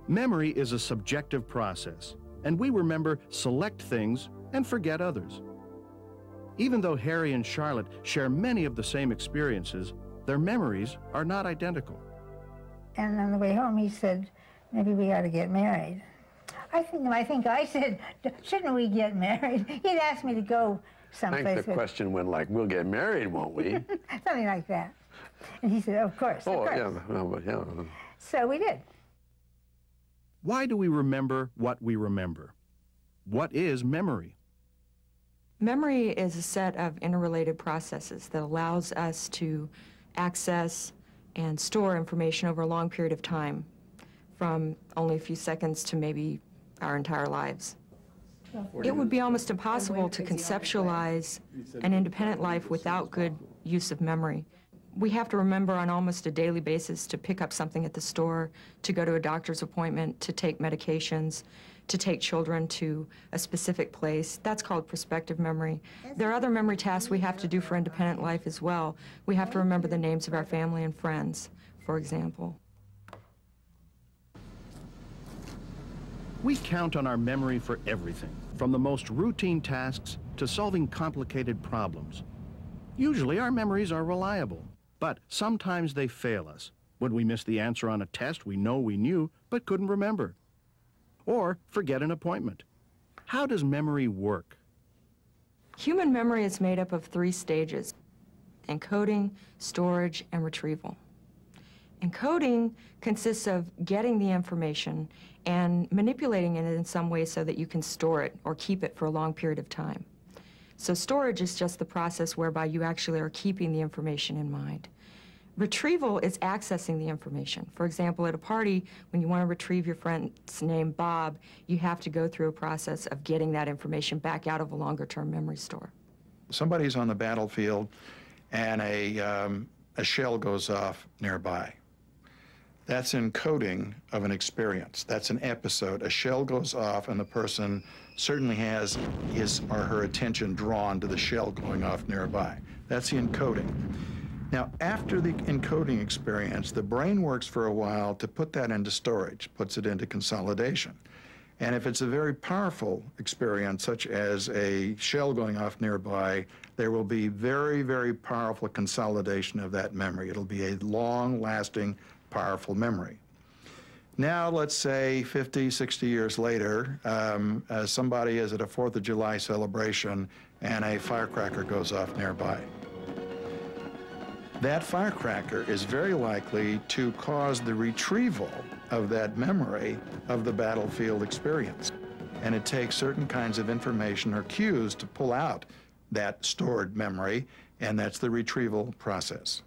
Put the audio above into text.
Memory is a subjective process, and we remember select things and forget others. Even though Harry and Charlotte share many of the same experiences, their memories are not identical. And on the way home, he said, maybe we ought to get married. I think I said, shouldn't we get married? He'd asked me to go someplace. I think the question went like, we'll get married, won't we? Something like that. And he said, of course, oh, of course. Yeah. So we did. Why do we remember what we remember? What is memory? Memory is a set of interrelated processes that allows us to access and store information over a long period of time, from only a few seconds to maybe our entire lives. It would be almost impossible to conceptualize an independent life without good use of memory. We have to remember on almost a daily basis to pick up something at the store, to go to a doctor's appointment, to take medications, to take children to a specific place. That's called prospective memory. There are other memory tasks we have to do for independent life as well. We have to remember the names of our family and friends, for example. We count on our memory for everything, from the most routine tasks to solving complicated problems. Usually our memories are reliable, but sometimes they fail us when we miss the answer on a test we know we knew but couldn't remember, or forget an appointment. How does memory work? Human memory is made up of 3 stages: encoding, storage, and retrieval. Encoding consists of getting the information and manipulating it in some way so that you can store it or keep it for a long period of time. So storage is just the process whereby you actually are keeping the information in mind. Retrieval is accessing the information. For example, at a party, when you want to retrieve your friend's name, Bob, you have to go through a process of getting that information back out of a longer-term memory store. Somebody's on the battlefield and a shell goes off nearby. That's encoding of an experience. That's an episode. A shell goes off and the person certainly has his or her attention drawn to the shell going off nearby. That's the encoding. Now, after the encoding experience, the brain works for a while to put that into storage, puts it into consolidation. And if it's a very powerful experience, such as a shell going off nearby, there will be very, very powerful consolidation of that memory. It'll be a long-lasting, powerful memory. Now, let's say 50, 60 years later, somebody is at a 4th of July celebration and a firecracker goes off nearby. That firecracker is very likely to cause the retrieval of that memory of the battlefield experience. And it takes certain kinds of information or cues to pull out that stored memory, and that's the retrieval process.